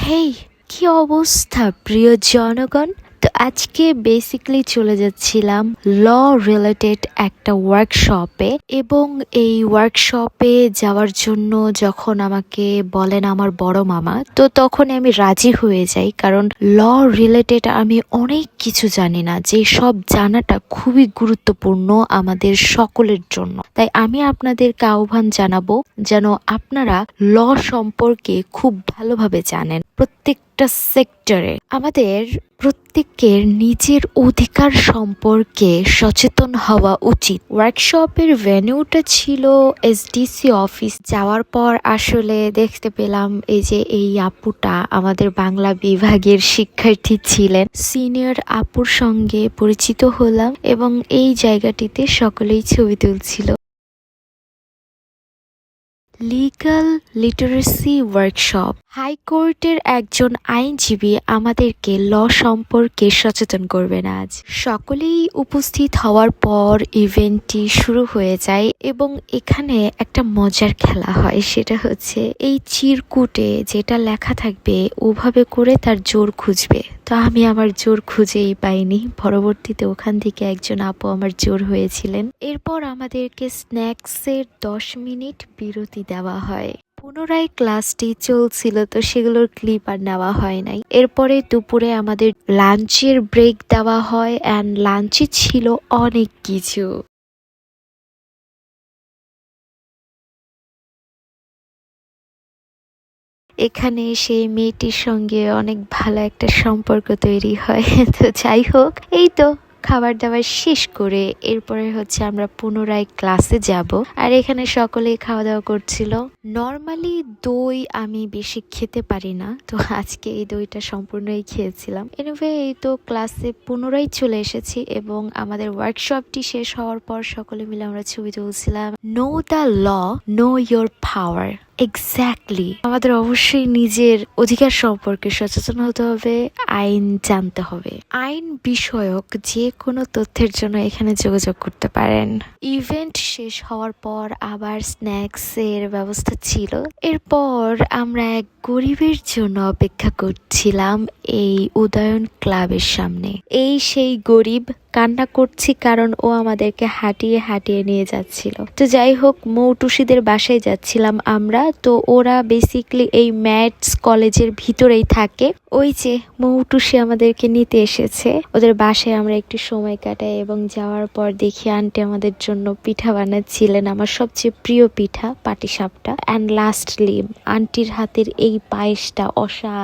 হেই, কি অবস্থা প্রিয় জনগণ? তো আজকে বেসিক্যালি চলে যাচ্ছিলাম ল রিলেটেড একটা ওয়ার্কশপে, এবং এই ওয়ার্কশপে যাওয়ার জন্য যখন আমাকে বলেন আমার বড় মামা, তো তখন আমি রাজি হয়ে যাই, কারণ ল রিলেটেড আমি অনেক কিছু জানি না, যে সব জানাটা খুবই গুরুত্বপূর্ণ আমাদের সকলের জন্য। তাই আমি আপনাদেরকে আহ্বান জানাবো যেন আপনারা ল সম্পর্কে খুব ভালোভাবে জানেন। প্রত্যেকটা সেক্টরে আমাদের প্রত্যেকের নিজের অধিকার সম্পর্কে সচেতন হওয়া উচিত। ওয়ার্কশপের ভেন্যুটা ছিল এসডিসি অফিস। যাওয়ার পর আসলে দেখতে পেলাম এই আপুটা আমাদের বাংলা বিভাগের শিক্ষার্থী ছিলেন। সিনিয়র আপুর সঙ্গে পরিচিত হলাম এবং এই জায়গাটিতে সকলেই ছবি তুলছিল। Legal literacy workshop. হাইকোর্টের একজন আইনজীবী আমাদেরকে ল সম্পর্কে সচেতন করবেন আজ। সকলেই উপস্থিত হওয়ার পর ইভেন্টটি শুরু হয়ে যায় এবং এখানে একটা মজার খেলা হয়, সেটা হচ্ছে এই চিরকুটে যেটা লেখা থাকবে ওভাবে করে তার জোর খুঁজবে। তো আমি আমার জোর খুঁজেই পাইনি। পরবর্তীতে ওখান থেকে একজন আপু আমার জোর হয়েছিলেন। এরপর আমাদেরকে স্ন্যাক্সের 10 মিনিট বিরতি দেওয়া হয়। পুনরায় ক্লাসটি চলছিল, তো সেগুলোর ক্লিপ আর নেওয়া হয় নাই। এরপরে দুপুরে আমাদের লাঞ্চের ব্রেক দেওয়া হয়, অ্যান্ড লাঞ্চে ছিল অনেক কিছু। এখানে সেই মেয়েটির সঙ্গে অনেক ভালো একটা সম্পর্ক তৈরি হয়। তো যাই হোক, এই তো খাবার দাবার শেষ করে এরপরে হচ্ছে আমরা পুনরায় ক্লাসে যাব। আর এখানে সকলেই খাওয়া দাওয়া করছিল। নর্মালি দই আমি বেশি খেতে পারি না, তো আজকে এই দইটা সম্পূর্ণই খেয়েছিলাম। এনিওয়ে, এই তো ক্লাসে পুনরায় চলে এসেছি এবং আমাদের ওয়ার্কশপটি শেষ হওয়ার পর সকলে মিলে আমরা ছবি তুলছিলাম। Know the law, know your power. Exactly, আমাদের অবশ্যই নিজের অধিকার সম্পর্কে সচেতন হতে হবে, আইন জানতে হবে। আইন বিষয়ক যে কোনো তথ্যের জন্য এখানে যোগাযোগ করতে পারেন। ইভেন্ট শেষ হওয়ার পর আবার স্ন্যাক্সের ব্যবস্থা ছিল। এরপর আমরা এক গরিবের জন্য অপেক্ষা করছিলাম এই উদয়ন ক্লাবের সামনে। এই সেই গরিব, কান্না করছি কারণ ও আমাদেরকে হাঁটিয়ে হাঁটিয়ে নিয়ে যাচ্ছিল। তো যাই হোক, মৌটুসিদের বাসায় যাচ্ছিলাম আমরা। তো ওরা বেসিক্যালি এই ম্যাথস কলেজের ভিতরেই থাকে। ওই যে মৌটুসি আমাদেরকে নিতে এসেছে। ওদের বাসায় আমরা একটু সময় কাটাই এবং যাওয়ার পর দেখি আন্টি আমাদের জন্য পিঠা বানাচ্ছিলেন, আমার সবচেয়ে প্রিয় পিঠা পাটিসাপটা। অ্যান্ড লাস্টলি আন্টির হাতের এই পায়েসটা অসাধারণ।